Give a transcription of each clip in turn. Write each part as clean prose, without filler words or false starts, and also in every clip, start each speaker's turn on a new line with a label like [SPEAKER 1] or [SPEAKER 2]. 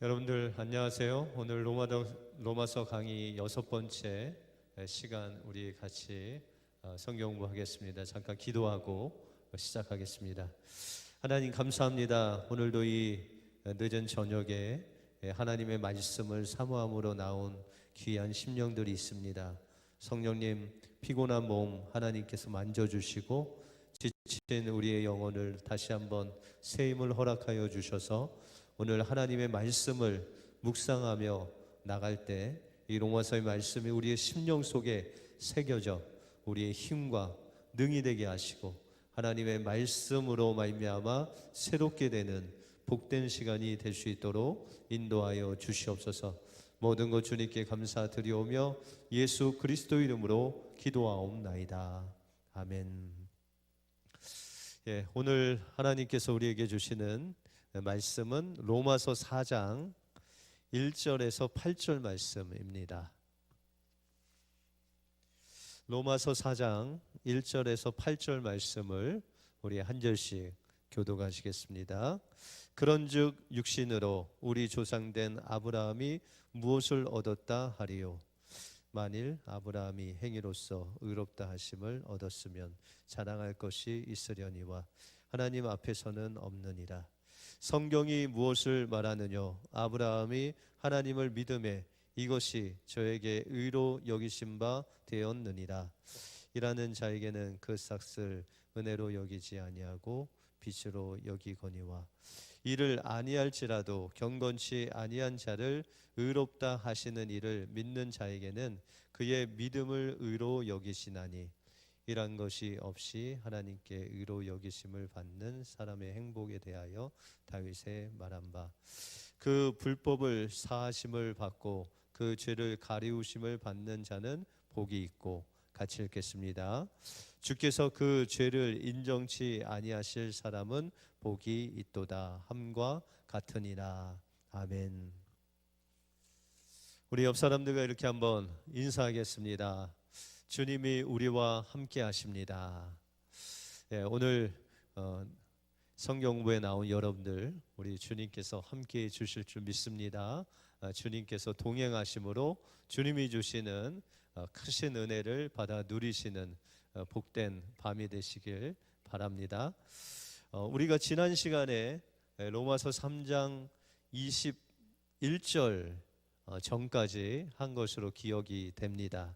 [SPEAKER 1] 여러분들 안녕하세요. 오늘 로마서 강의 6번째 시간 우리 같이 성경 공부하겠습니다. 잠깐 기도하고 시작하겠습니다. 하나님 감사합니다. 오늘도 이 늦은 저녁에 하나님의 말씀을 사모함으로 나온 귀한 심령들이 있습니다. 성령님, 피곤한 몸 하나님께서 만져주시고 지친 우리의 영혼을 다시 한번 새 힘을 허락하여 주셔서 오늘 하나님의 말씀을 묵상하며 나갈 때 이 로마서의 말씀이 우리의 심령 속에 새겨져 우리의 힘과 능이 되게 하시고 하나님의 말씀으로 말미암아 새롭게 되는 복된 시간이 될 수 있도록 인도하여 주시옵소서. 모든 것 주님께 감사드리오며 예수 그리스도 이름으로 기도하옵나이다. 아멘. 오늘 하나님께서 우리에게 주시는 말씀은 로마서 4장 1절에서 8절 말씀입니다. 로마서 4장 1절에서 8절 말씀을 우리 한 절씩 교독하시겠습니다. 그런즉 육신으로 우리 조상된 아브라함이 무엇을 얻었다 하리요? 만일 아브라함이 행위로서 의롭다 하심을 얻었으면 자랑할 것이 있으려니와 하나님 앞에서는 없느니라. 성경이 무엇을 말하느냐? 아브라함이 하나님을 믿음에 이것이 저에게 의로 여기신 바 되었느니라. 일하는 자에게는 그 삭을 은혜로 여기지 아니하고 빚으로 여기거니와 이를 아니할지라도 경건치 아니한 자를 의롭다 하시는 이를 믿는 자에게는 그의 믿음을 의로 여기시나니 이란 것이 없이 하나님께 의로 여기심을 받는 사람의 행복에 대하여 다윗의 말한 바 그 불법을 사하심을 받고 그 죄를 가리우심을 받는 자는 복이 있고. 같이 읽겠습니다. 주께서 그 죄를 인정치 아니하실 사람은 복이 있도다 함과 같으니라. 아멘. 우리 옆 사람들과 이렇게 한번 인사하겠습니다. 주님이 우리와 함께 하십니다. 오늘 성경 공부에 나온 여러분들 우리 주님께서 함께 주실 줄 믿습니다. 주님께서 동행하심으로 주님이 주시는 크신 은혜를 받아 누리시는 복된 밤이 되시길 바랍니다. 우리가 지난 시간에 로마서 3장 21절 전까지 한 것으로 기억이 됩니다.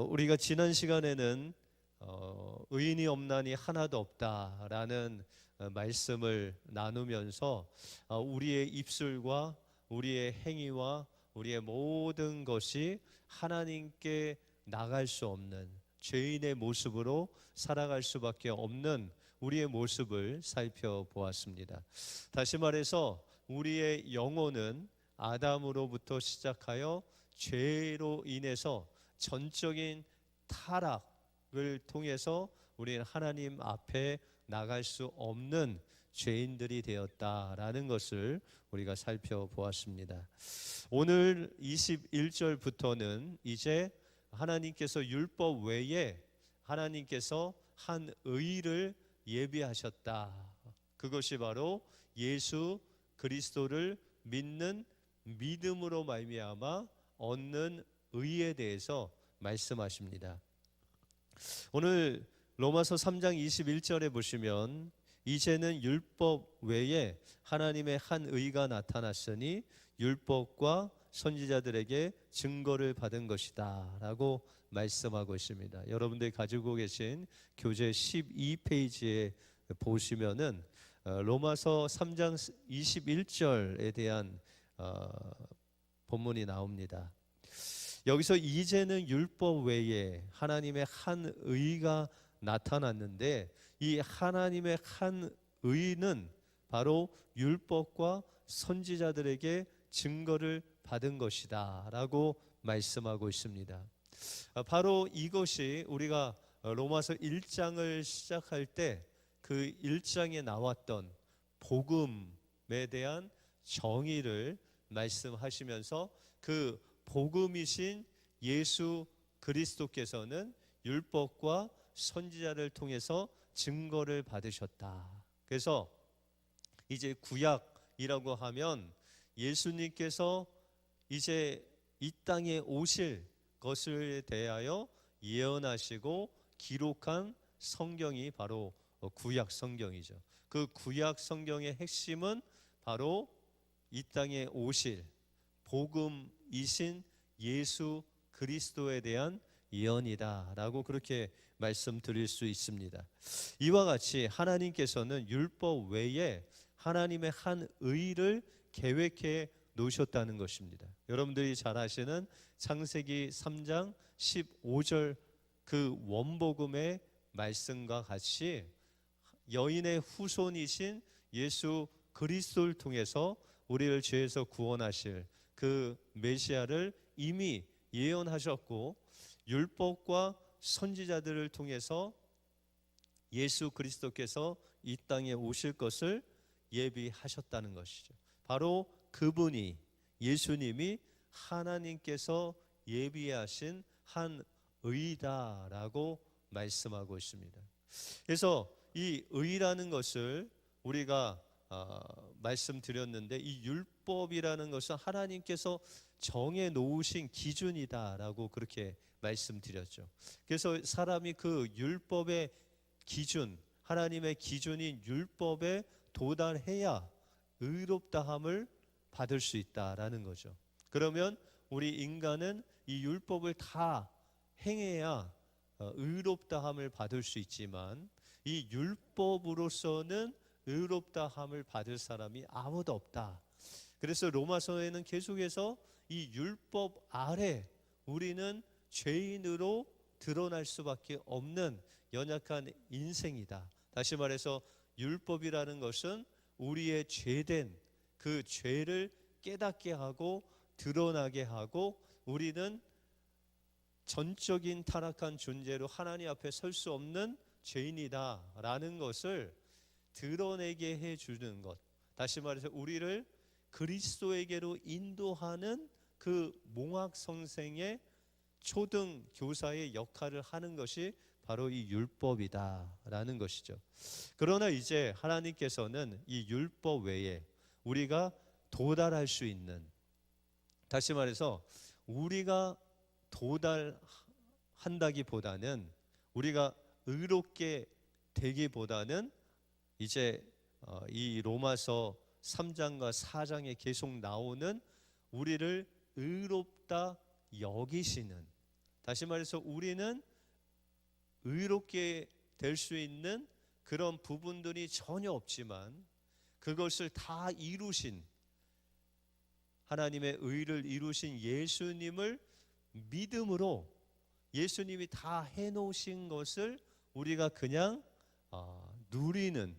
[SPEAKER 1] 우리가 지난 시간에는 의인이 없나니 하나도 없다라는 말씀을 나누면서 우리의 입술과 우리의 행위와 우리의 모든 것이 하나님께 나갈 수 없는 죄인의 모습으로 살아갈 수밖에 없는 우리의 모습을 살펴보았습니다. 다시 말해서 우리의 영혼은 아담으로부터 시작하여 죄로 인해서 전적인 타락을 통해서 우리는 하나님 앞에 나갈 수 없는 죄인들이 되었다라는 것을 우리가 살펴보았습니다. 오늘 21절부터는 이제 하나님께서 율법 외에 하나님께서 한 의를 예비하셨다. 그것이 바로 예수 그리스도를 믿는 믿음으로 말미암아 얻는 의에 대해서 말씀하십니다. 오늘 로마서 3장 21절에 보시면 이제는 율법 외에 하나님의 한 의가 나타났으니 율법과 선지자들에게 증거를 받은 것이다 라고 말씀하고 있습니다. 여러분들이 가지고 계신 교재 12페이지에 보시면은 로마서 3장 21절에 대한 본문이 나옵니다. 여기서 이제는 율법 외에 하나님의 한 의가 나타났는데 이 하나님의 한 의는 바로 율법과 선지자들에게 증거를 받은 것이다 라고 말씀하고 있습니다. 바로 이것이 우리가 로마서 1장을 시작할 때 그 1장에 나왔던 복음에 대한 정의를 말씀하시면서 그 복음이신 예수 그리스도께서는 율법과 선지자를 통해서 증거를 받으셨다. 그래서 이제 구약이라고 하면 예수님께서 이제 이 땅에 오실 것을 대하여 예언하시고 기록한 성경이 바로 구약 성경이죠. 그 구약 성경의 핵심은 바로 이 땅에 오실 복음이신 예수 그리스도에 대한 예언이다라고 그렇게 말씀드릴 수 있습니다. 이와 같이 하나님께서는 율법 외에 하나님의 한 의를 계획해 놓으셨다는 것입니다. 여러분들이 잘 아시는 창세기 3장 15절 그 원복음의 말씀과 같이 여인의 후손이신 예수 그리스도를 통해서 우리를 죄에서 구원하실 그 메시아를 이미 예언하셨고, 율법과 선지자들을 통해서 예수 그리스도께서 이 땅에 오실 것을 예비하셨다는 것이죠. 바로 그분이, 예수님이 하나님께서 예비하신 한 의다라고 말씀하고 있습니다. 그래서 이 의라는 것을 우리가 말씀드렸는데, 이 율법이라는 것은 하나님께서 정해 놓으신 기준이다라고 그렇게 말씀드렸죠. 그래서 사람이 그 율법의 기준, 하나님의 기준인 율법에 도달해야 의롭다함을 받을 수 있다라는 거죠. 그러면 우리 인간은 이 율법을 다 행해야 의롭다함을 받을 수 있지만, 이 율법으로서는 의롭다함을 받을 사람이 아무도 없다. 그래서 로마서에는 계속해서 이 율법 아래 우리는 죄인으로 드러날 수밖에 없는 연약한 인생이다. 다시 말해서 율법이라는 것은 우리의 죄된 그 죄를 깨닫게 하고 드러나게 하고, 우리는 전적인 타락한 존재로 하나님 앞에 설 수 없는 죄인이다라는 것을 드러내게 해주는 것, 다시 말해서 우리를 그리스도에게로 인도하는 그 몽학 선생의 초등 교사의 역할을 하는 것이 바로 이 율법이다라는 것이죠. 그러나 이제 하나님께서는 이 율법 외에 우리가 도달할 수 있는, 다시 말해서 우리가 도달한다기보다는, 우리가 의롭게 되기보다는 이제 이 로마서 3장과 4장에 계속 나오는 우리를 의롭다 여기시는, 다시 말해서 우리는 의롭게 될 수 있는 그런 부분들이 전혀 없지만 그것을 다 이루신, 하나님의 의를 이루신 예수님을 믿음으로, 예수님이 다 해놓으신 것을 우리가 그냥 누리는,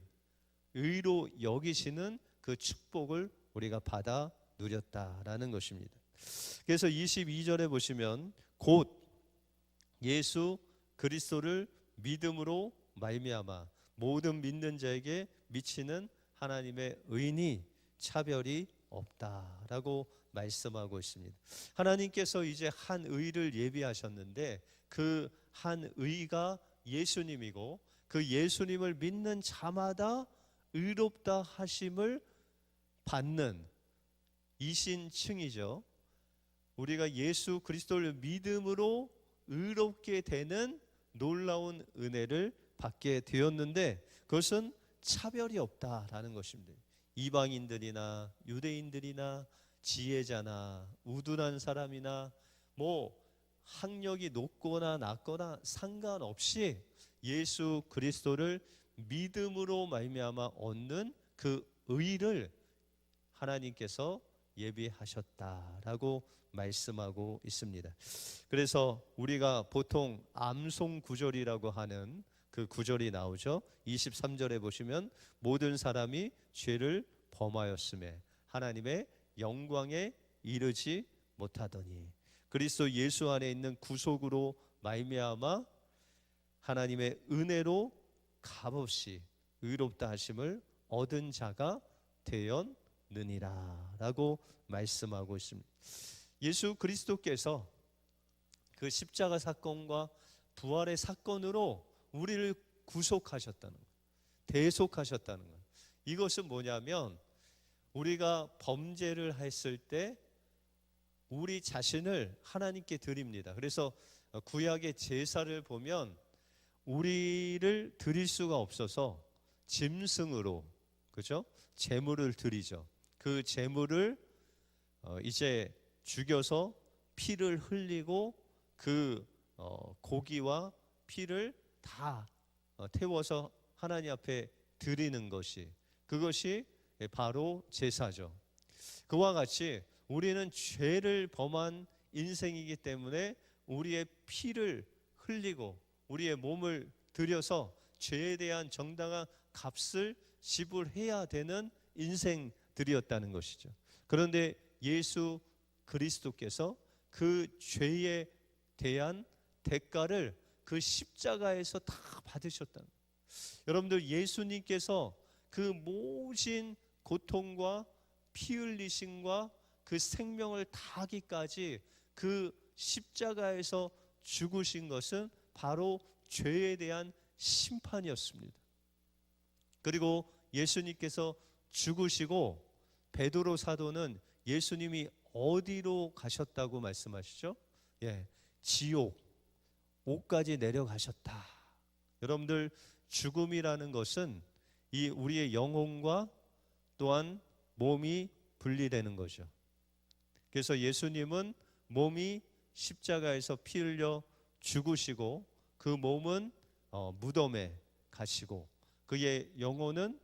[SPEAKER 1] 의로 여기시는 그 축복을 우리가 받아 누렸다라는 것입니다. 그래서 22절에 보시면 곧 예수 그리스도를 믿음으로 말미암아 모든 믿는 자에게 미치는 하나님의 의니 차별이 없다라고 말씀하고 있습니다. 하나님께서 이제 한 의를 예비하셨는데 그 한 의가 예수님이고, 그 예수님을 믿는 자마다 의롭다 하심을 받는 이신층이죠. 우리가 예수 그리스도를 믿음으로 의롭게 되는 놀라운 은혜를 받게 되었는데, 그것은 차별이 없다라는 것입니다. 이방인들이나 유대인들이나 지혜자나 우둔한 사람이나 학력이 높거나 낮거나 상관없이 예수 그리스도를 믿음으로 말미암아 얻는 그 의를 하나님께서 예비하셨다라고 말씀하고 있습니다. 그래서 우리가 보통 암송 구절이라고 하는 그 구절이 나오죠. 23절에 보시면 모든 사람이 죄를 범하였음에 하나님의 영광에 이르지 못하더니 그리스도 예수 안에 있는 구속으로 말미암아 하나님의 은혜로 값없이 의롭다 하심을 얻은 자가 되었느니라 라고 말씀하고 있습니다. 예수 그리스도께서 그 십자가 사건과 부활의 사건으로 우리를 구속하셨다는 것, 대속하셨다는 것. 이것은 뭐냐면 우리가 범죄를 했을 때 우리 자신을 하나님께 드립니다. 그래서 구약의 제사를 보면 우리를 드릴 수가 없어서 짐승으로, 그죠? 제물을 드리죠. 그 제물을 이제 죽여서 피를 흘리고 그 고기와 피를 다 태워서 하나님 앞에 드리는 것이, 그것이 바로 제사죠. 그와 같이 우리는 죄를 범한 인생이기 때문에 우리의 피를 흘리고 우리의 몸을 들여서 죄에 대한 정당한 값을 지불해야 되는 인생들이었다는 것이죠. 그런데 예수 그리스도께서 그 죄에 대한 대가를 그 십자가에서 다 받으셨다는 거예요. 여러분들, 예수님께서 그 모진 고통과 피 흘리심과 그 생명을 다하기까지 그 십자가에서 죽으신 것은 바로 죄에 대한 심판이었습니다. 그리고 예수님께서 죽으시고 베드로 사도는 예수님이 어디로 가셨다고 말씀하시죠? 지옥, 옥까지 내려가셨다. 여러분들, 죽음이라는 것은 이 우리의 영혼과 또한 몸이 분리되는 거죠. 그래서 예수님은 몸이 십자가에서 피 흘려 죽으시고 그 몸은 무덤에 가시고 그의 영혼은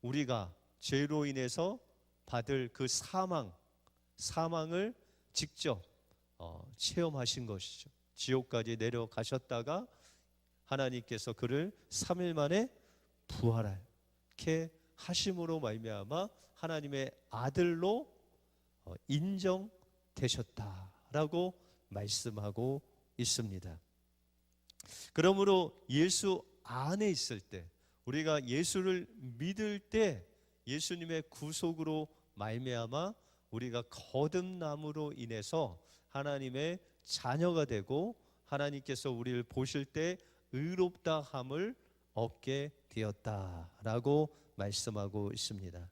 [SPEAKER 1] 우리가 죄로 인해서 받을 그 사망을 직접 체험하신 것이죠. 지옥까지 내려가셨다가 하나님께서 그를 3일 만에 부활하게 하심으로 말미암아 하나님의 아들로 인정되셨다라고 말씀하고 있습니다. 그러므로 예수 안에 있을 때, 우리가 예수를 믿을 때 예수님의 구속으로 말미암아 우리가 거듭남으로 인해서 하나님의 자녀가 되고 하나님께서 우리를 보실 때 의롭다함을 얻게 되었다라고 말씀하고 있습니다.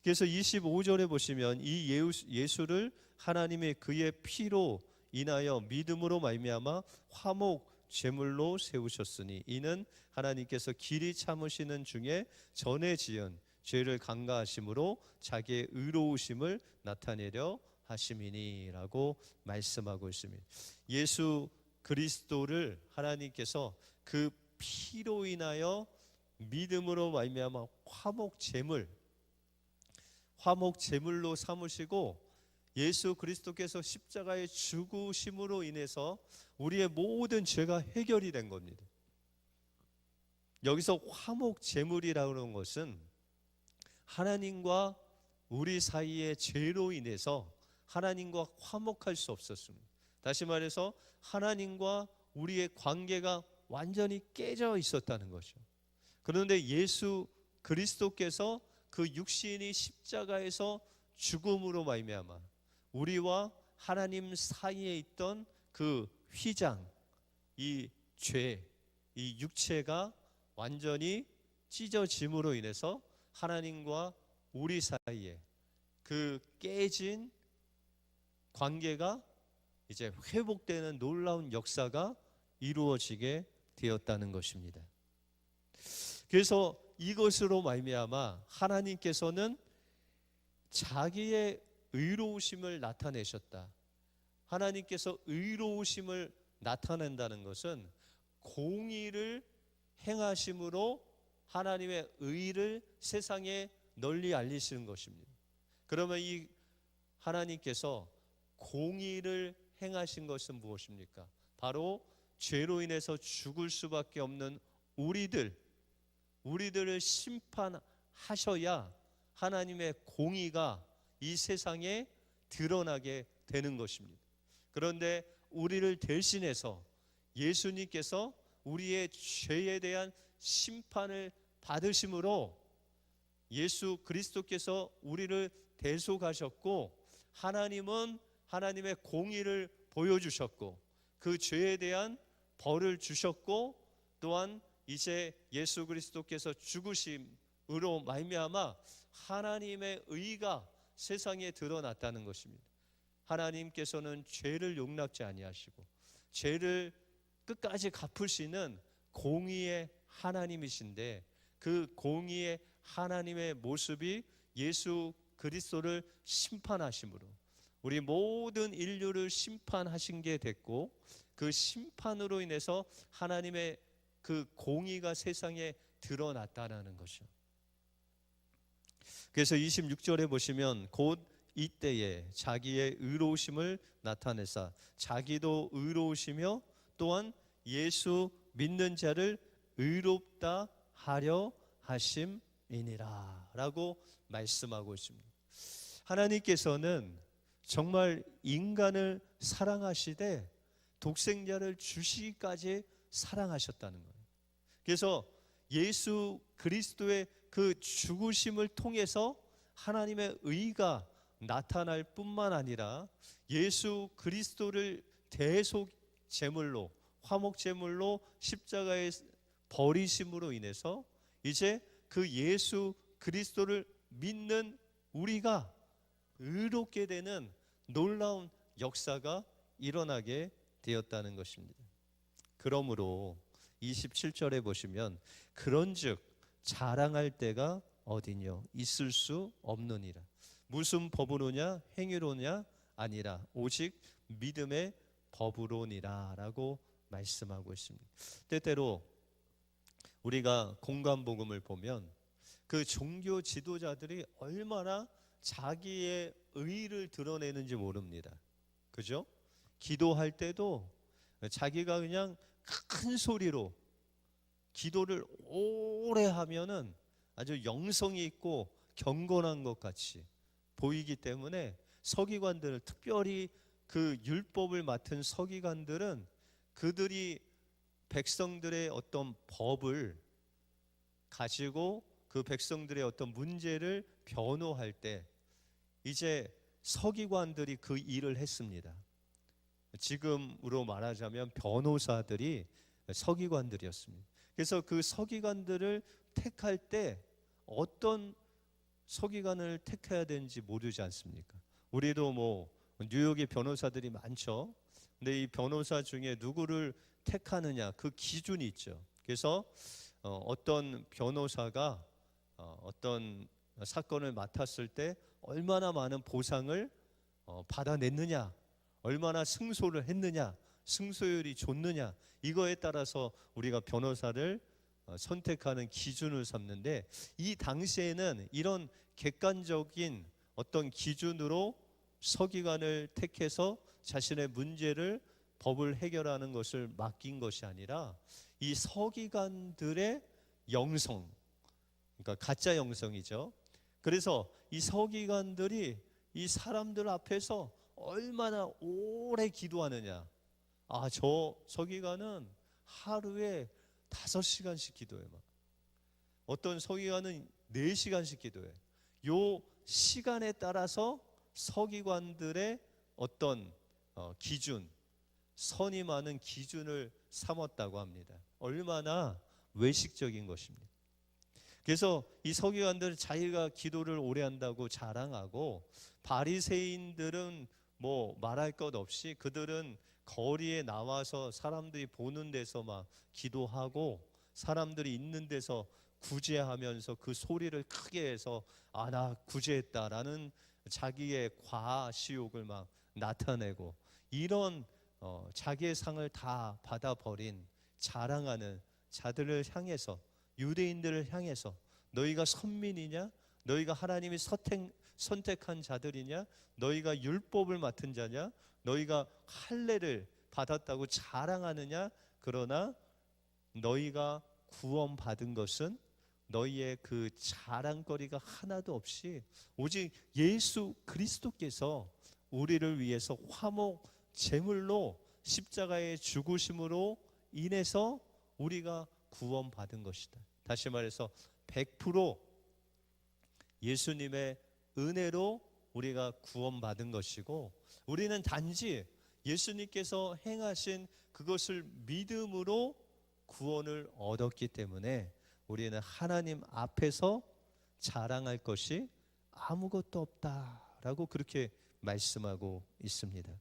[SPEAKER 1] 그래서 25절에 보시면 이 예수를 하나님의 그의 피로 인하여 믿음으로 말미암아 화목 제물로 세우셨으니 이는 하나님께서 길이 참으시는 중에 전에 지은 죄를 간과하심으로 자기의 의로우심을 나타내려 하심이니라고 말씀하고 있습니다. 예수 그리스도를 하나님께서 그 피로 인하여 믿음으로 말미암아 화목 제물로 삼으시고 예수 그리스도께서 십자가의 죽으심으로 인해서 우리의 모든 죄가 해결이 된 겁니다. 여기서 화목 제물이라고 하는 것은 하나님과 우리 사이의 죄로 인해서 하나님과 화목할 수 없었습니다. 다시 말해서 하나님과 우리의 관계가 완전히 깨져 있었다는 거죠. 그런데 예수 그리스도께서 그 육신이 십자가에서 죽음으로 말미암아 우리와 하나님 사이에 있던 그 휘장, 이 죄, 이 육체가 완전히 찢어짐으로 인해서 하나님과 우리 사이에 그 깨진 관계가 이제 회복되는 놀라운 역사가 이루어지게 되었다는 것입니다. 그래서 이것으로 말미암아 하나님께서는 자기의 의로우심을 나타내셨다. 하나님께서 의로우심을 나타낸다는 것은 공의를 행하심으로 하나님의 의를 세상에 널리 알리시는 것입니다. 그러면 이 하나님께서 공의를 행하신 것은 무엇입니까? 바로 죄로 인해서 죽을 수밖에 없는 우리들을 심판하셔야 하나님의 공의가 이 세상에 드러나게 되는 것입니다. 그런데 우리를 대신해서 예수님께서 우리의 죄에 대한 심판을 받으심으로 예수 그리스도께서 우리를 대속하셨고 하나님은 하나님의 공의를 보여주셨고 그 죄에 대한 벌을 주셨고 또한 이제 예수 그리스도께서 죽으심으로 말미암아 하나님의 의가 세상에 드러났다는 것입니다. 하나님께서는 죄를 용납지 아니하시고 죄를 끝까지 갚으시는 공의의 하나님이신데, 그 공의의 하나님의 모습이 예수 그리스도를 심판하심으로 우리 모든 인류를 심판하신 게 됐고, 그 심판으로 인해서 하나님의 그 공의가 세상에 드러났다는 것이요. 그래서 26절에 보시면 곧 이때에 자기의 의로우심을 나타내사 자기도 의로우시며 또한 예수 믿는 자를 의롭다 하려 하심이니라 라고 말씀하고 있습니다. 하나님께서는 정말 인간을 사랑하시되 독생자를 주시기까지 사랑하셨다는 거예요. 그래서 예수 그리스도의 그 죽으심을 통해서 하나님의 의가 나타날 뿐만 아니라 예수 그리스도를 대속 제물로, 화목 제물로 십자가에 버리심으로 인해서 이제 그 예수 그리스도를 믿는 우리가 의롭게 되는 놀라운 역사가 일어나게 되었다는 것입니다. 그러므로 27절에 보시면 그런즉 자랑할 때가 어디뇨 있을 수 없느니라. 무슨 법으로냐 행위로냐 아니라 오직 믿음의 법으로니라 라고 말씀하고 있습니다. 때때로 우리가 공관복음을 보면 그 종교 지도자들이 얼마나 자기의 의를 드러내는지 모릅니다. 그죠? 기도할 때도 자기가 그냥 큰 소리로 기도를 오래 하면은 아주 영성이 있고 경건한 것 같이 보이기 때문에 서기관들, 특별히 그 율법을 맡은 서기관들은 그들이 백성들의 어떤 법을 가지고 그 백성들의 어떤 문제를 변호할 때 이제 서기관들이 그 일을 했습니다. 지금으로 말하자면 변호사들이 서기관들이었습니다. 그래서 그 서기관들을 택할 때 어떤 서기관을 택해야 되는지 모르지 않습니까? 우리도 뭐 뉴욕에 변호사들이 많죠. 근데 이 변호사 중에 누구를 택하느냐 그 기준이 있죠. 그래서 어떤 변호사가 어떤 사건을 맡았을 때 얼마나 많은 보상을 받아냈느냐, 얼마나 승소를 했느냐, 승소율이 좋느냐, 이거에 따라서 우리가 변호사를 선택하는 기준을 삼는데, 이 당시에는 이런 객관적인 어떤 기준으로 서기관을 택해서 자신의 문제를 법을 해결하는 것을 맡긴 것이 아니라 이 서기관들의 영성, 그러니까 가짜 영성이죠. 그래서 이 서기관들이 이 사람들 앞에서 얼마나 오래 기도하느냐. 저 서기관은 하루에 5시간씩 기도해. 어떤 서기관은 4시간씩 기도해. 요 시간에 따라서 서기관들의 어떤 기준, 선임하는 기준을 삼았다고 합니다. 얼마나 외식적인 것입니다. 그래서 이 서기관들은 자기가 기도를 오래 한다고 자랑하고, 바리새인들은 뭐 말할 것 없이 그들은 거리에 나와서 사람들이 보는 데서 막 기도하고, 사람들이 있는 데서 구제하면서 그 소리를 크게 해서 나 구제했다라는 자기의 과시욕을 막 나타내고, 이런 자기의 상을 다 받아버린 자랑하는 자들을 향해서, 유대인들을 향해서 너희가 선민이냐? 너희가 하나님이 선택한 자들이냐? 너희가 율법을 맡은 자냐? 너희가 할례를 받았다고 자랑하느냐? 그러나 너희가 구원받은 것은 너희의 그 자랑거리가 하나도 없이 오직 예수 그리스도께서 우리를 위해서 화목 제물로 십자가의 죽으심으로 인해서 우리가 구원받은 것이다. 다시 말해서 100% 예수님의 은혜로 우리가 구원받은 것이고, 우리는 단지 예수님께서 행하신 그것을 믿음으로 구원을 얻었기 때문에 우리는 하나님 앞에서 자랑할 것이 아무것도 없다라고 그렇게 말씀하고 있습니다.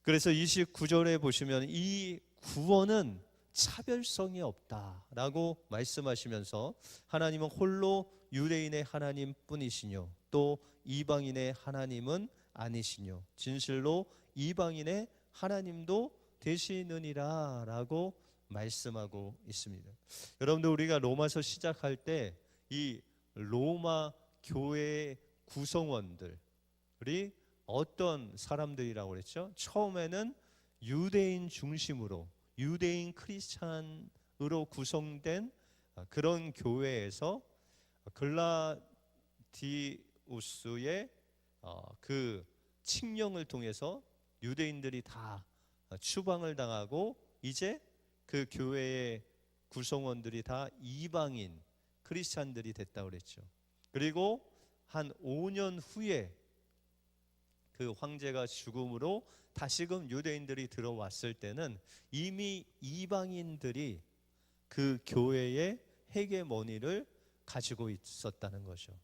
[SPEAKER 1] 그래서 29절에 보시면 이 구원은 차별성이 없다라고 말씀하시면서 하나님은 홀로 유대인의 하나님뿐이시뇨 또 이방인의 하나님은 아니시뇨 진실로 이방인의 하나님도 되시느니라 라고 말씀하고 있습니다. 여러분들 우리가 로마서 시작할 때 이 로마 교회의 구성원들이 어떤 사람들이라고 그랬죠? 처음에는 유대인 중심으로 유대인 크리스찬으로 구성된 그런 교회에서 글라디우스의 그 칙령을 통해서 유대인들이 다 추방을 당하고 이제 그 교회의 구성원들이 다 이방인 크리스찬들이 됐다고 그랬죠. 그리고 한 5년 후에 그 황제가 죽음으로 다시금 유대인들이 들어왔을 때는 이미 이방인들이 그 교회의 헤게모니를 가지고 있었다는 거죠.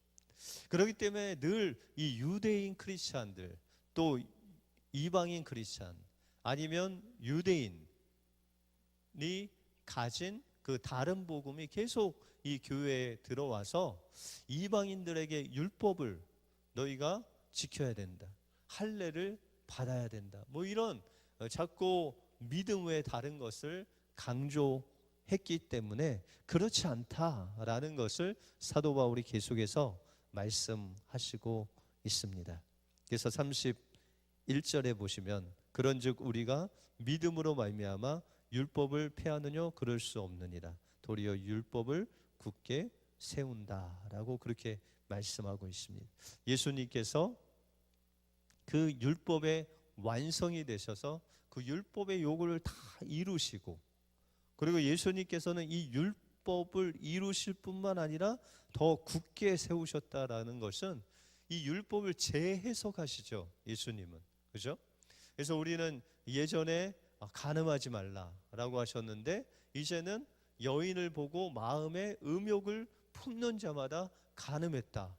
[SPEAKER 1] 그렇기 때문에 늘 이 유대인 크리스찬들 또 이방인 크리스찬 아니면 유대인이 가진 그 다른 복음이 계속 이 교회에 들어와서 이방인들에게 율법을 너희가 지켜야 된다. 할례를 받아야 된다. 뭐 이런 자꾸 믿음 외에 다른 것을 강조했기 때문에 그렇지 않다라는 것을 사도 바울이 계속해서 말씀하시고 있습니다. 그래서 31절에 보시면 그런즉 우리가 믿음으로 말미암아 율법을 폐하느뇨 그럴 수 없느니라 도리어 율법을 굳게 세운다라고 그렇게 말씀하고 있습니다. 예수님께서 그 율법의 완성이 되셔서 그 율법의 요구를 다 이루시고 그리고 예수님께서는 이 율법을 이루실 뿐만 아니라 더 굳게 세우셨다라는 것은 이 율법을 재해석하시죠. 예수님은. 그죠? 그래서 우리는 예전에 간음하지 말라라고 하셨는데 이제는 여인을 보고 마음에 음욕을 품는 자마다 간음했다.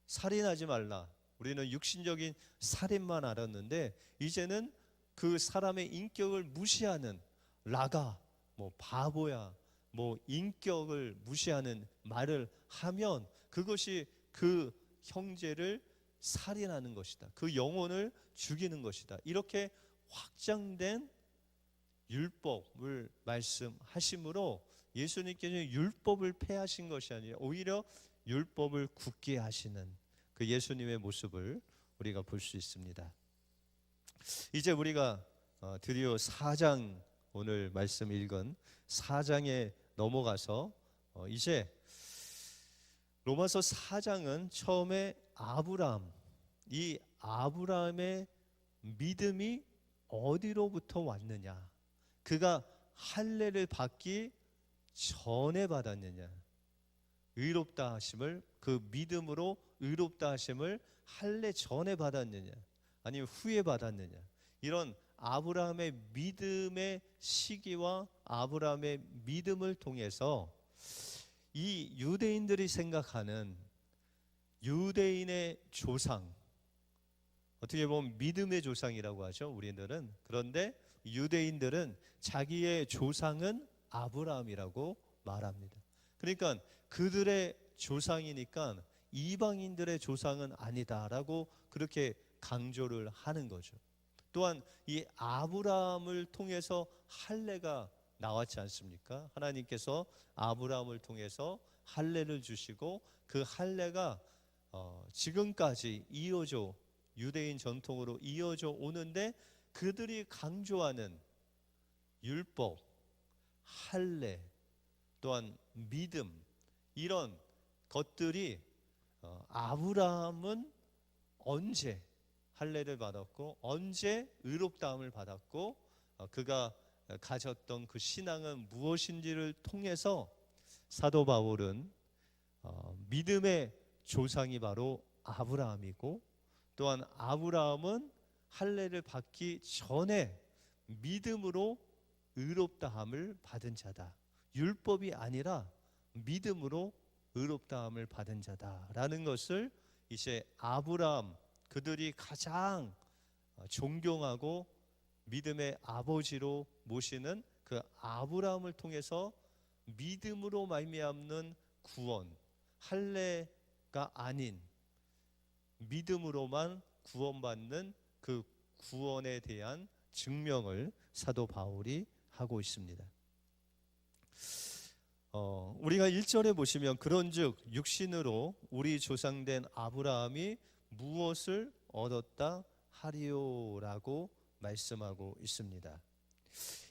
[SPEAKER 1] 살인하지 말라. 우리는 육신적인 살인만 알았는데 이제는 그 사람의 인격을 무시하는 라가 뭐 바보야 뭐 인격을 무시하는 말을 하면 그것이 그 형제를 살인하는 것이다. 그 영혼을 죽이는 것이다. 이렇게 확장된 율법을 말씀하심으로 예수님께서 율법을 폐하신 것이 아니라 오히려 율법을 굳게 하시는 그 예수님의 모습을 우리가 볼 수 있습니다. 이제 우리가 드디어 4장 오늘 말씀 읽은 4장에 넘어가서 이제 로마서 4장은 처음에 이 아브라함의 믿음이 어디로부터 왔느냐 그가 할례를 받기 전에 받았느냐 의롭다 하심을 그 믿음으로 의롭다 하심을 할례 전에 받았느냐 아니면 후에 받았느냐 이런 아브라함의 믿음의 시기와 아브라함의 믿음을 통해서 이 유대인들이 생각하는 유대인의 조상 어떻게 보면 믿음의 조상이라고 하죠 우리들은. 그런데 유대인들은 자기의 조상은 아브라함이라고 말합니다. 그러니까 그들의 조상이니까 이방인들의 조상은 아니다라고 그렇게 강조를 하는 거죠. 또한 이 아브라함을 통해서 할례가 나왔지 않습니까? 하나님께서 아브라함을 통해서 할례를 주시고 그 할례가 지금까지 이어져 유대인 전통으로 이어져 오는데 그들이 강조하는 율법, 할례, 또한 믿음 이런 것들이 아브라함은 언제 할례를 받았고 언제 의롭다함을 받았고 그가 가졌던 그 신앙은 무엇인지를 통해서 사도 바울은 믿음의 조상이 바로 아브라함이고 또한 아브라함은 할례를 받기 전에 믿음으로 의롭다함을 받은 자다. 율법이 아니라 믿음으로 의롭다함을 받은 자다라는 것을 이제 아브라함, 그들이 가장 존경하고 믿음의 아버지로 모시는 그 아브라함을 통해서 믿음으로 말미암는 구원, 할례가 아닌 믿음으로만 구원받는 그 구원에 대한 증명을 사도 바울이 하고 있습니다. 우리가 1절에 보시면 그런즉 육신으로 우리 조상된 아브라함이 무엇을 얻었다 하리오라고 말씀하고 있습니다.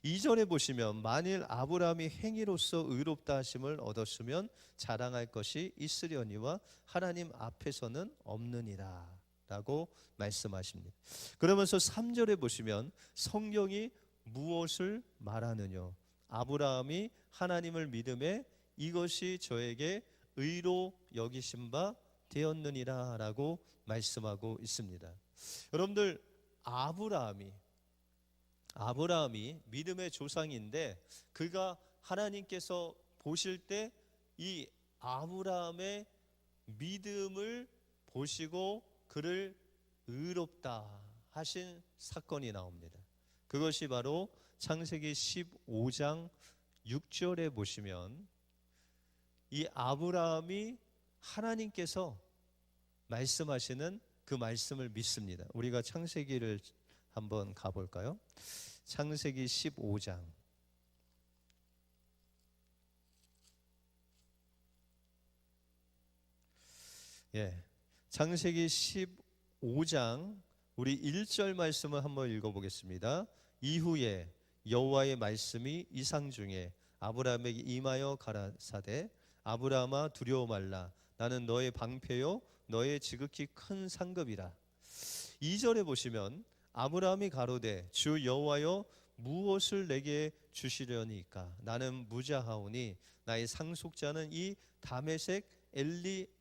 [SPEAKER 1] 2절에 보시면 만일 아브라함이 행위로서 의롭다 하심을 얻었으면 자랑할 것이 있으려니와 하나님 앞에서는 없느니라 라고 말씀하십니다. 그러면서 3절에 보시면 성경이 무엇을 말하느냐, 아브라함이 하나님을 믿음에 이것이 저에게 의로 여기심 바 되었느니라 라고 말씀하고 있습니다. 여러분들, 아브라함이 믿음의 조상인데 그가 하나님께서 보실 때 이 아브라함의 믿음을 보시고 그를 의롭다 하신 사건이 나옵니다. 그것이 바로 창세기 15장 6절에 보시면 이 아브라함이 하나님께서 말씀하시는 그 말씀을 믿습니다. 우리가 창세기를 한번 가볼까요? 창세기 15장. 창세기 15장 우리 1절 말씀을 한번 읽어보겠습니다. 이후에 여호와의 말씀이 이상 중에 아브라함에게 임하여 가라사대 아브라함아 두려워 말라 나는 너의 방패요 너의 지극히 큰 상급이라. 2절에 보시면 아브라함이 가로되 주 여호와여 무엇을 내게 주시려니까 나는 무자하오니 나의 상속자는 이 다메섹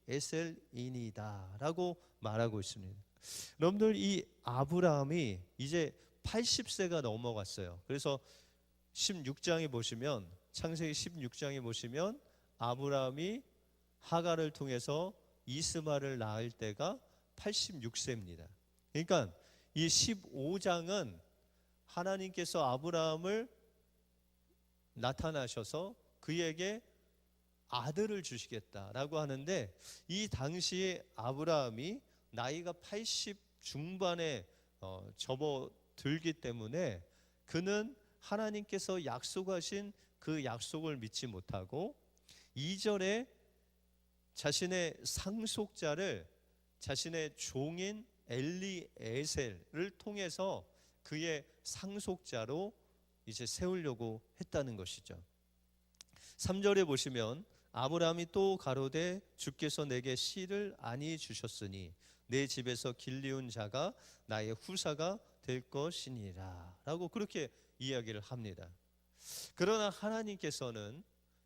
[SPEAKER 1] 엘리에셀이니이다 라고 말하고 있습니다. 여러분들, 이 아브라함이 이제 80세가 넘어갔어요. 그래서 16장에 보시면 창세기 16장에 보시면 아브라함이 하갈을 통해서 이스마를 낳을 때가 86세입니다. 그러니까 이 15장은 하나님께서 아브라함을 나타나셔서 그에게 아들을 주시겠다라고 하는데 이 당시에 아브라함이 나이가 80 중반에 접어들기 때문에 그는 하나님께서 약속하신 그 약속을 믿지 못하고 2절에 자신의 상속자를 자신의 종인 엘리에셀을 통해서 그의 상속자로 이제 세우려고 했다는 것이죠. 3절에 보시면 아브라함이 또 가로되 주께서 내게 씨를 아니 주셨으니 내 집에서 길리운 자가 나의 후사가 될 것이니라 라고 그렇게 이야기를 합니다. 그러나 하나님께서는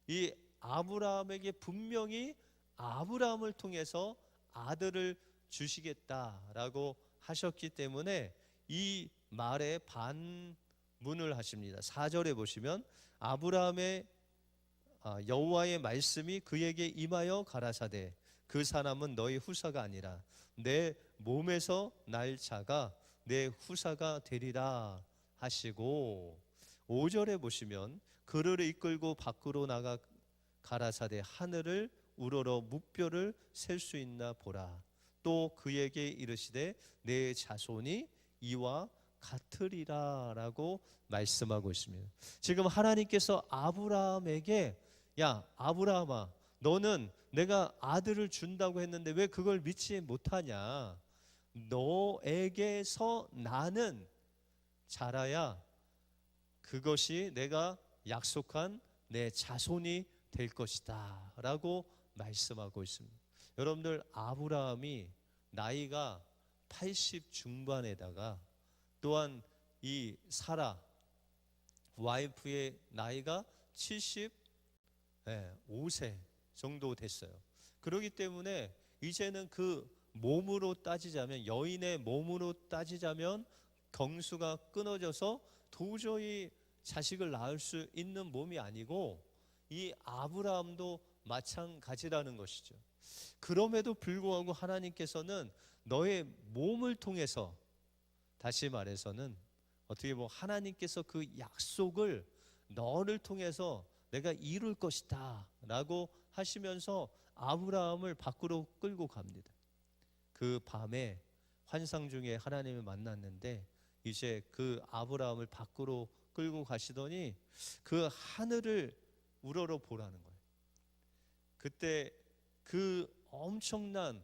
[SPEAKER 1] 이 아브라함에게 분명히 아브라함을 통해서 아들을 주시겠다라고 하셨기 때문에 이 말에 반문을 하십니다. 4절에 보시면 아브라함의 여호와의 말씀이 그에게 임하여 가라사대 그 사람은 너희 후사가 아니라 내 몸에서 날 자가 내 후사가 되리라 하시고 5절에 보시면 그를 이끌고 밖으로 나가 가라사대 하늘을 우러러 무뼈를 셀 수 있나 보라. 또 그에게 이르시되 내 자손이 이와 같으리라 라고 말씀하고 있습니다. 지금 하나님께서 아브라함에게 야 아브라함아 너는 내가 아들을 준다고 했는데 왜 그걸 믿지 못하냐, 너에게서 나는 자라야 그것이 내가 약속한 내 자손이 될 것이다 라고 말씀하고 있습니다. 여러분들, 아브라함이 나이가 80 중반에다가 또한 이 사라 와이프의 나이가 75세 정도 됐어요. 그렇기 때문에 이제는 그 몸으로 따지자면, 여인의 몸으로 따지자면 경수가 끊어져서 도저히 자식을 낳을 수 있는 몸이 아니고, 이 아브라함도 마찬가지라는 것이죠. 그럼에도 불구하고 하나님께서는 너의 몸을 통해서, 다시 말해서는 어떻게 보면 하나님께서 그 약속을 너를 통해서 내가 이룰 것이다 라고 하시면서 아브라함을 밖으로 끌고 갑니다. 그 밤에 환상 중에 하나님을 만났는데 이제 그 아브라함을 밖으로 끌고 가시더니 그 하늘을 우러러 보라는 거예요. 그때 그 엄청난,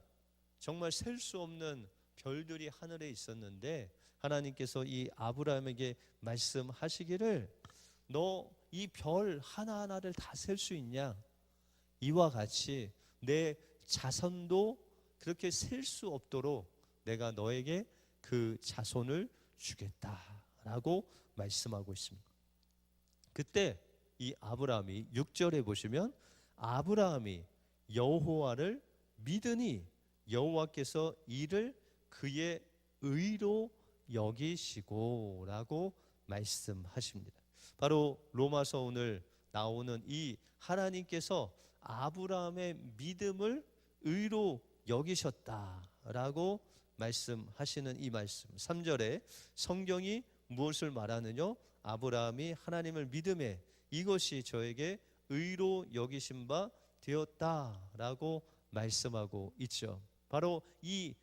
[SPEAKER 1] 정말 셀 수 없는 별들이 하늘에 있었는데 하나님께서 이 아브라함에게 말씀하시기를, 너 이 별 하나하나를 다 셀 수 있냐? 이와 같이 내 자손도 그렇게 셀 수 없도록 내가 너에게 그 자손을 주겠다라고 말씀하고 있습니다. 그때 이 아브라함이 6절에 보시면 아브라함이 여호와를 믿으니 여호와께서 이를 그의 의로 여기시고 라고 말씀하십니다. 바로 로마서 오늘 나오는 이 하나님께서 아브라함의 믿음을 의로 여기셨다라고 말씀하시는 이 말씀 3절에 성경이 무엇을 말하느냐? 아브라함이 하나님을 믿음에 이것이 저에게 의로 여기신 바 되었다라고 말씀하고 있죠. 바로 이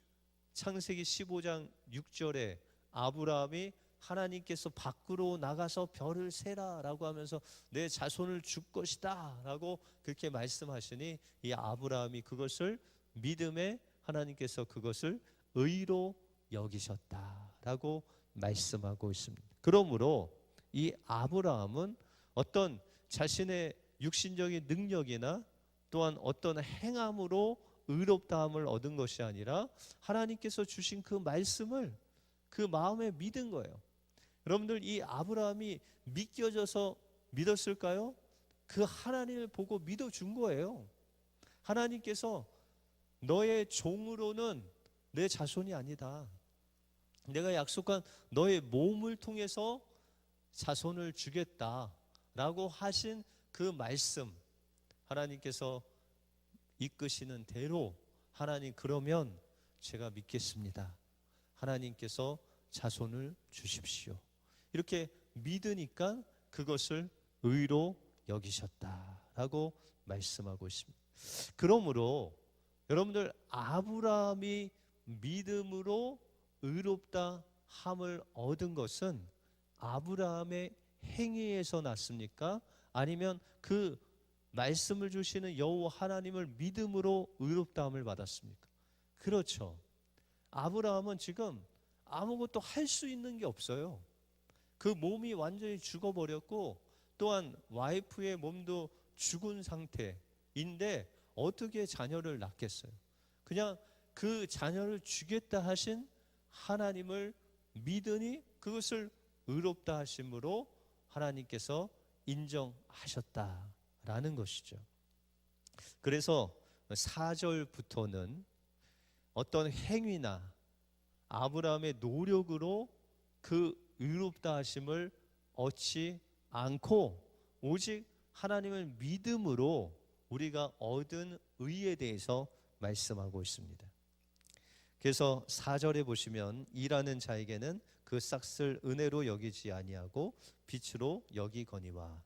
[SPEAKER 1] 창세기 15장 6절에 아브라함이 하나님께서 밖으로 나가서 별을 세라라고 하면서 내 자손을 줄 것이다 라고 그렇게 말씀하시니 이 아브라함이 그것을 믿음에 하나님께서 그것을 의로 여기셨다라고 말씀하고 있습니다. 그러므로 이 아브라함은 어떤 자신의 육신적인 능력이나 또한 어떤 행함으로 의롭다함을 얻은 것이 아니라 하나님께서 주신 그 말씀을 그 마음에 믿은 거예요. 여러분들, 이 아브라함이 믿겨져서 믿었을까요? 그 하나님을 보고 믿어준 거예요. 하나님께서 너의 종으로는 내 자손이 아니다. 내가 약속한 너의 몸을 통해서 자손을 주겠다라고 하신 그 말씀, 하나님께서 이끄시는 대로 하나님 그러면 제가 믿겠습니다. 하나님께서 자손을 주십시오. 이렇게 믿으니까 그것을 의로 여기셨다라고 말씀하고 있습니다. 그러므로 여러분들, 아브라함이 믿음으로 의롭다 함을 얻은 것은 아브라함의 행위에서 났습니까? 아니면 그 말씀을 주시는 여호와 하나님을 믿음으로 의롭다함을 받았습니까? 그렇죠. 아브라함은 지금 아무것도 할 수 있는 게 없어요. 그 몸이 완전히 죽어버렸고 또한 와이프의 몸도 죽은 상태인데 어떻게 자녀를 낳겠어요? 그냥 그 자녀를 주겠다 하신 하나님을 믿으니 그것을 의롭다 하심으로 하나님께서 인정하셨다라는 것이죠. 그래서 4절부터는 어떤 행위나 아브라함의 노력으로 그 의롭다 하심을 얻지 않고 오직 하나님을 믿음으로 우리가 얻은 의에 대해서 말씀하고 있습니다. 그래서 4절에 보시면 일하는 자에게는 그 싹을 은혜로 여기지 아니하고 빛으로 여기거니와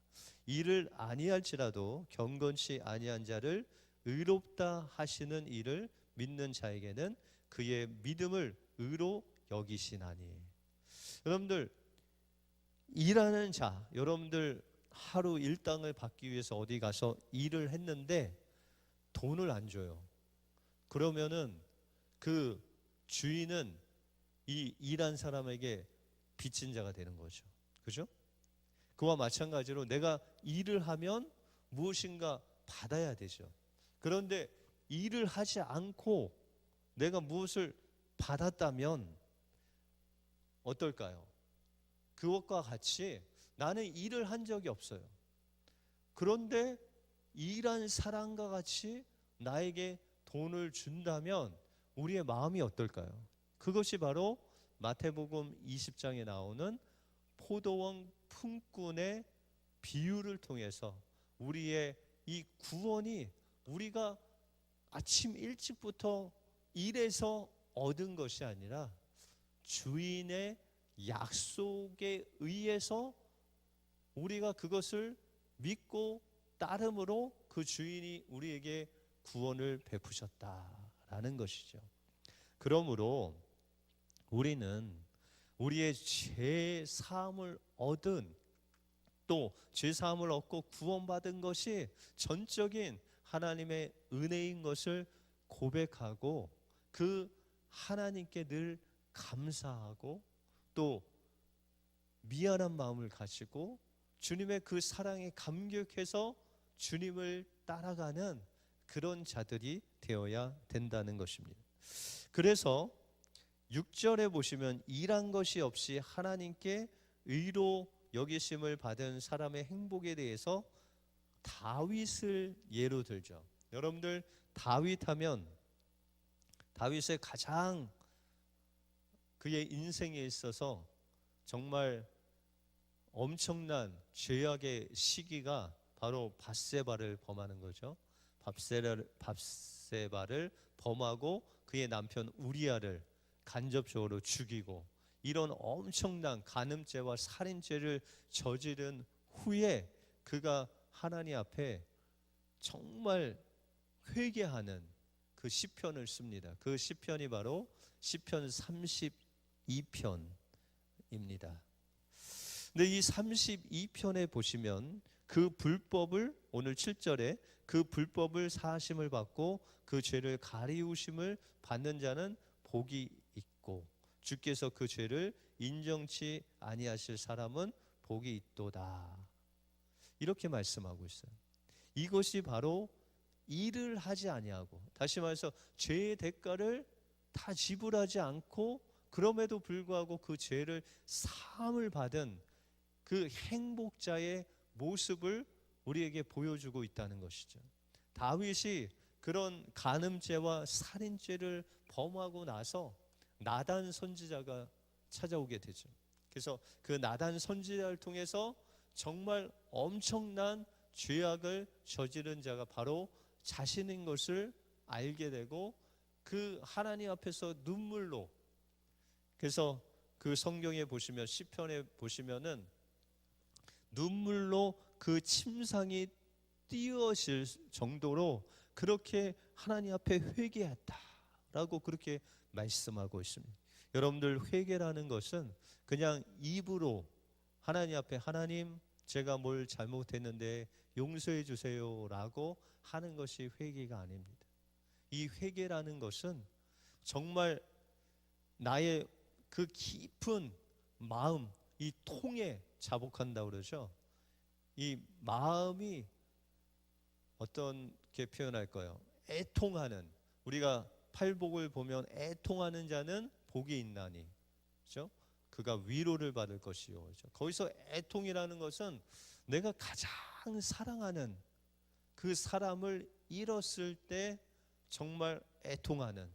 [SPEAKER 1] 일을 아니할지라도 경건치 아니한 자를 의롭다 하시는 이를 믿는 자에게는 그의 믿음을 의로 여기시나니. 여러분들, 일하는 자, 여러분들 하루 일당을 받기 위해서 어디 가서 일을 했는데 돈을 안 줘요. 그러면은 그 주인은 이 일한 사람에게 빚진 자가 되는 거죠. 그죠? 그와 마찬가지로 내가 일을 하면 무엇인가 받아야 되죠. 그런데 일을 하지 않고 내가 무엇을 받았다면 어떨까요? 그것과 같이 나는 일을 한 적이 없어요. 그런데 일한 사람과 같이 나에게 돈을 준다면 우리의 마음이 어떨까요? 그것이 바로 마태복음 20장에 나오는 포도원 품꾼의 비유를 통해서 우리의 이 구원이 우리가 아침 일찍부터 일해서 얻은 것이 아니라 주인의 약속에 의해서 우리가 그것을 믿고 따름으로 그 주인이 우리에게 구원을 베푸셨다라는 것이죠. 그러므로 우리는 우리의 죄 사함을 얻은, 또 죄 사함을 얻고 구원받은 것이 전적인 하나님의 은혜인 것을 고백하고 그 하나님께 늘 감사하고 또 미안한 마음을 가지고 주님의 그 사랑에 감격해서 주님을 따라가는 그런 자들이 되어야 된다는 것입니다. 그래서 6절에 보시면 일한 것이 없이 하나님께 의로 여기심을 받은 사람의 행복에 대해서 다윗을 예로 들죠. 여러분들 다윗 하면 다윗의 가장 그의 인생에 있어서 정말 엄청난 죄악의 시기가 바로 밧세바를 범하는 거죠. 밧세바를 범하고 그의 남편 우리아를 간접적으로 죽이고 이런 엄청난 간음죄와 살인죄를 저지른 후에 그가 하나님 앞에 정말 회개하는 그 시편을 씁니다. 그 시편이 바로 시편 32편입니다. 근데 이 32편에 보시면 그 불법을, 오늘 7절에 그 불법을 사하심을 받고 그 죄를 가리우심을 받는 자는 복이 있고 주께서 그 죄를 인정치 아니하실 사람은 복이 있도다, 이렇게 말씀하고 있어요. 이것이 바로 일을 하지 아니하고, 다시 말해서 죄의 대가를 다 지불하지 않고 그럼에도 불구하고 그 죄를 사함을 받은 그 행복자의 모습을 우리에게 보여주고 있다는 것이죠. 다윗이 그런 간음죄와 살인죄를 범하고 나서 나단 선지자가 찾아오게 되죠. 그래서 그 나단 선지자를 통해서 정말 엄청난 죄악을 저지른 자가 바로 자신인 것을 알게 되고 그 하나님 앞에서 눈물로, 그래서 그 성경에 보시면 시편에 보시면은 눈물로 그 침상이 띄어질 정도로 그렇게 하나님 앞에 회개했다라고 그렇게 말씀하고 있습니다. 여러분들 회개라는 것은 그냥 입으로 하나님 앞에 하나님 제가 뭘 잘못했는데 용서해 주세요라고 하는 것이 회개가 아닙니다. 이 회개라는 것은 정말 나의 그 깊은 마음, 이 통에 자복한다고 그러죠. 이 마음이 어떻게 표현할까요? 애통하는, 우리가 팔복을 보면 애통하는 자는 복이 있나니, 그렇죠? 그가 위로를 받을 것이요. 그렇죠? 거기서 애통이라는 것은 내가 가장 사랑하는 그 사람을 잃었을 때 정말 애통하는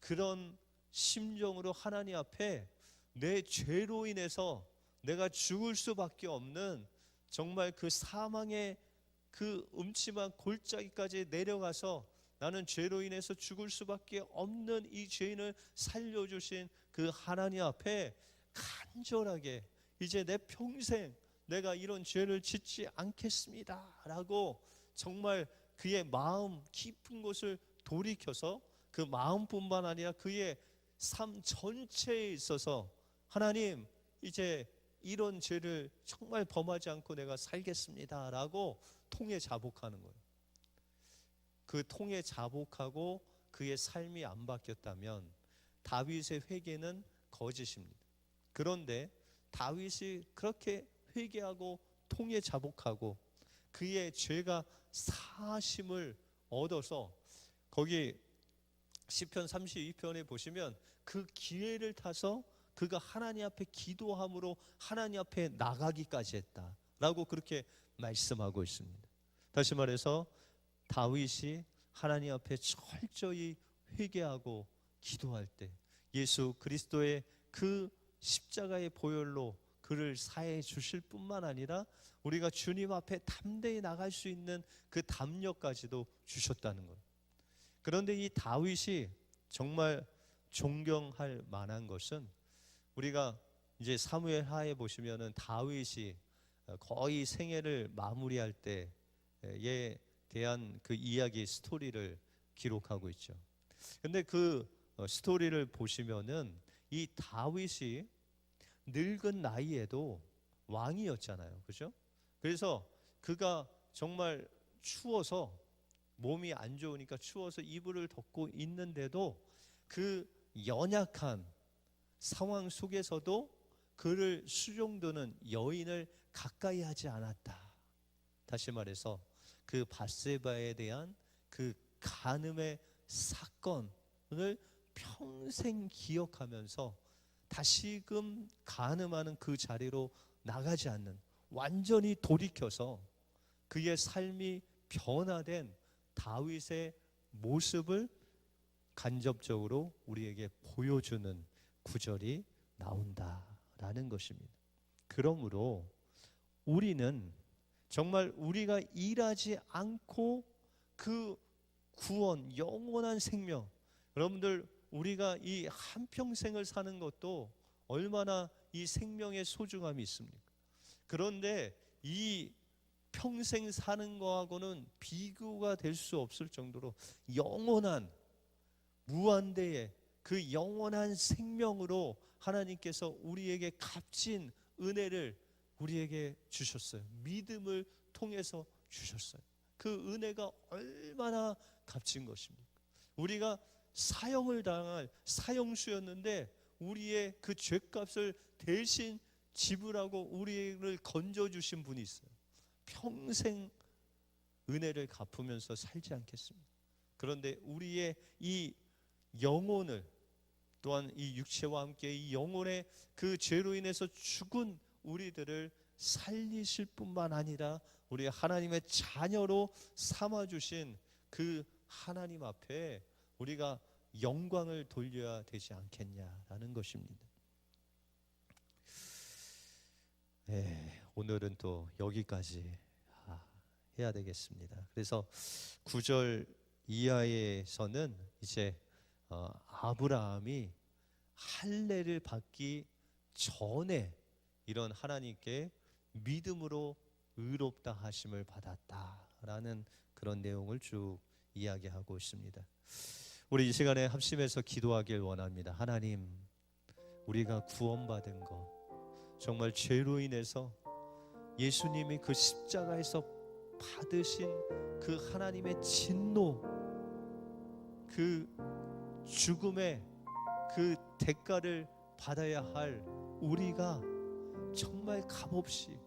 [SPEAKER 1] 그런 심정으로 하나님 앞에 내 죄로 인해서 내가 죽을 수밖에 없는 정말 그 사망의 그 음침한 골짜기까지 내려가서 나는 죄로 인해서 죽을 수밖에 없는 이 죄인을 살려주신 그 하나님 앞에 간절하게 이제 내 평생 내가 이런 죄를 짓지 않겠습니다 라고 정말 그의 마음 깊은 곳을 돌이켜서 그 마음뿐만 아니라 그의 삶 전체에 있어서 하나님 이제 이런 죄를 정말 범하지 않고 내가 살겠습니다 라고 통에 자복하는 거예요. 그 통에 자복하고 그의 삶이 안 바뀌었다면 다윗의 회개는 거짓입니다. 그런데 다윗이 그렇게 회개하고 통에 자복하고 그의 죄가 사하심을 얻어서 거기 시편 32편에 보시면 그 기회를 타서 그가 하나님 앞에 기도함으로 하나님 앞에 나가기까지 했다라고 그렇게 말씀하고 있습니다. 다시 말해서 다윗이 하나님 앞에 철저히 회개하고 기도할 때 예수 그리스도의 그 십자가의 보혈로 그 그를 사해 주실 뿐만 아니라 우리가 주님 앞에 담대히 나갈 수 있는 그 담력까지도 주셨다는 것. 그런데 이 다윗이 정말 존경할 만한 것은, 우리가 이제 사무엘 하에 보시면은 다윗이 거의 생애를 마무리할 때에 대한 그 이야기 스토리를 기록하고 있죠. 근데 그 스토리를 보시면은 이 다윗이 늙은 나이에도 왕이었잖아요. 그죠? 그래서 그가 정말 추워서, 몸이 안 좋으니까 추워서 이불을 덮고 있는데도 그 연약한 상황 속에서도 그를 수종드는 여인을 가까이 하지 않았다. 다시 말해서 그 밧세바에 대한 그 간음의 사건을 평생 기억하면서 다시금 간음하는 그 자리로 나가지 않는, 완전히 돌이켜서 그의 삶이 변화된 다윗의 모습을 간접적으로 우리에게 보여주는 구절이 나온다라는 것입니다. 그러므로 우리는 정말 우리가 일하지 않고 그 구원, 영원한 생명, 여러분들 우리가 이 한평생을 사는 것도 얼마나 이 생명의 소중함이 있습니까? 그런데 이 평생 사는 거하고는 비교가 될 수 없을 정도로 영원한, 무한대의 그 영원한 생명으로 하나님께서 우리에게 값진 은혜를 우리에게 주셨어요. 믿음을 통해서 주셨어요. 그 은혜가 얼마나 값진 것입니까? 우리가 사형을 당할 사형수였는데 우리의 그 죄값을 대신 지불하고 우리를 건져주신 분이 있어요. 평생 은혜를 갚으면서 살지 않겠습니까? 그런데 우리의 이 영혼을, 또한 이 육체와 함께 이 영혼의 그 죄로 인해서 죽은 우리들을 살리실 뿐만 아니라 우리 하나님의 자녀로 삼아주신 그 하나님 앞에 우리가 영광을 돌려야 되지 않겠냐라는 것입니다. 네, 오늘은 또 여기까지 해야 되겠습니다. 그래서 9절 이하에서는 이제 아브라함이 할례를 받기 전에 이런 하나님께 믿음으로 의롭다 하심을 받았다라는 그런 내용을 쭉 이야기하고 있습니다. 우리 이 시간에 합심해서 기도하길 원합니다. 하나님, 우리가 구원받은 것, 정말 죄로 인해서 예수님이 그 십자가에서 받으신 그 하나님의 진노, 그 죽음의 그 대가를 받아야 할 우리가 정말 값없이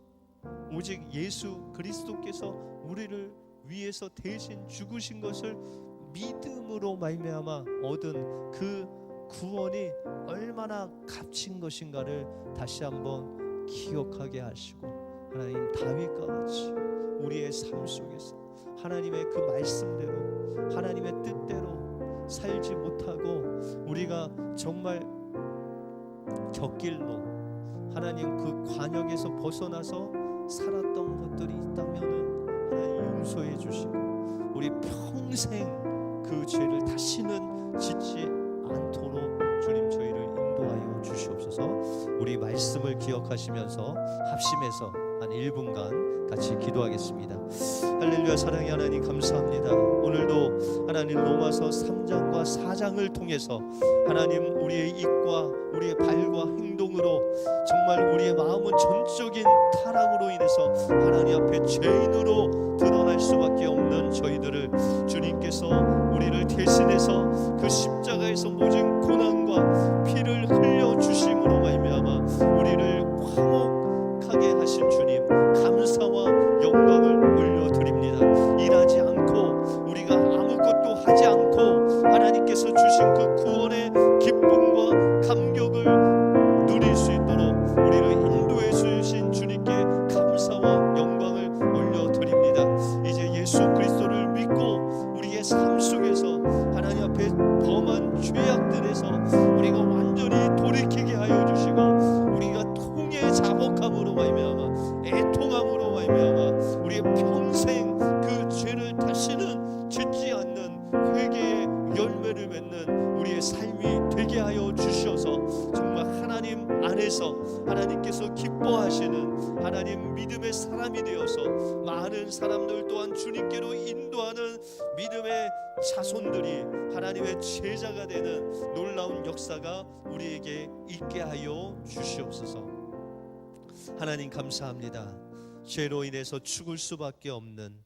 [SPEAKER 1] 오직 예수 그리스도께서 우리를 위해서 대신 죽으신 것을 믿음으로 말미암아 얻은 그 구원이 얼마나 값진 것인가를 다시 한번 기억하게 하시고, 하나님 다윗과 같이 우리의 삶 속에서 하나님의 그 말씀대로, 하나님의 뜻대로 살지 못하고 우리가 정말 곁길로 하나님 그 관역에서 벗어나서 살았던 것들이 있다면은 하나님 용서해 주시고 우리 평생 그 죄를 다시는 짓지 않도록 주님 저희를 인도하여 주시옵소서. 우리 말씀을 기억하시면서 합심해서 한 1분간 같이 기도하겠습니다. 할렐루야. 사랑의 하나님 감사합니다. 오늘도 하나님 로마서 3장과 4장을 통해서 하나님 우리의 입과 우리의 발과 행동으로 정말 우리의 마음은 전적인 타락으로 인해서 하나님 앞에 죄인으로 드러날 수밖에 없는 저희들을 주님께서 우리를 대신해서 그 십자가에서 모진 고난과 피를 흘려 주심으로 말미암아 우리를 화목하게 하신 주님 감사와 영광을 올려드립니다. 일하지 않고 우리가 아무것도 하지 않고 하나님께서 주신 그 구원의 기쁨과 감격을 누릴 수 있도록 우리를 인도해 주신 주님께 감사와 영광을 올려드립니다. 이제 예수 그리스도를 믿고 우리의 삶 속에서 하나님 앞에 범한 죄악들에서 우리가 완전히 돌이키게 하여 주시고 우리가 통해 자복하게 통해서 하나님께서 기뻐하시는 하나님 믿음의 사람이 되어서 많은 사람들 또한 주님께로 인도하는 믿음의 자손들이 하나님의 제자가 되는 놀라운 역사가 우리에게 있게 하여 주시옵소서. 하나님 감사합니다. 죄로 인해서 죽을 수밖에 없는,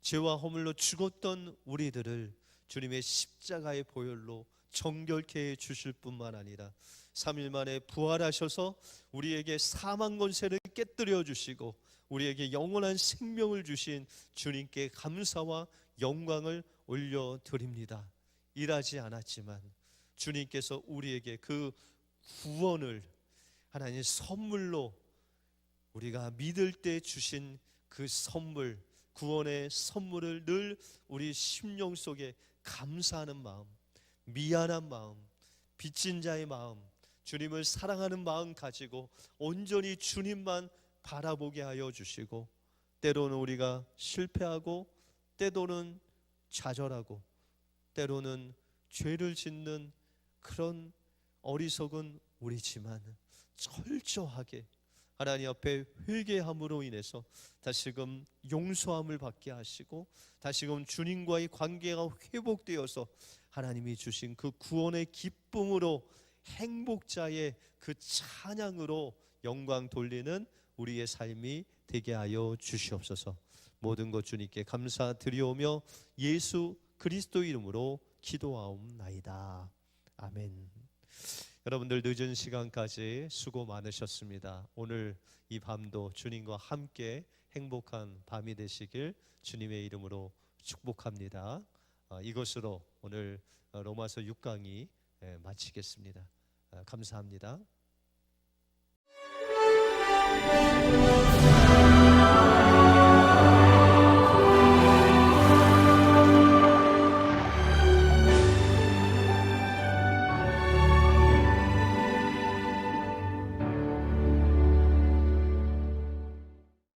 [SPEAKER 1] 죄와 허물로 죽었던 우리들을 주님의 십자가의 보혈로 정결케 해 주실 뿐만 아니라 3일 만에 부활하셔서 우리에게 사망 권세를 깨뜨려 주시고 우리에게 영원한 생명을 주신 주님께 감사와 영광을 올려드립니다. 일하지 않았지만 주님께서 우리에게 그 구원을 하나님 선물로 우리가 믿을 때 주신 그 선물, 구원의 선물을 늘 우리 심령 속에 감사하는 마음, 미안한 마음, 빚진 자의 마음, 주님을 사랑하는 마음 가지고 온전히 주님만 바라보게 하여 주시고, 때로는 우리가 실패하고 때로는 좌절하고 때로는 죄를 짓는 그런 어리석은 우리지만 철저하게 하나님 앞에 회개함으로 인해서 다시금 용서함을 받게 하시고 다시금 주님과의 관계가 회복되어서 하나님이 주신 그 구원의 기쁨으로 행복자의 그 찬양으로 영광 돌리는 우리의 삶이 되게 하여 주시옵소서. 모든 것 주님께 감사드리오며 예수 그리스도 이름으로 기도하옵나이다. 아멘. 여러분들 늦은 시간까지 수고 많으셨습니다. 오늘 이 밤도 주님과 함께 행복한 밤이 되시길 주님의 이름으로 축복합니다. 이것으로 오늘 로마서 6강이 마치겠습니다. 감사합니다.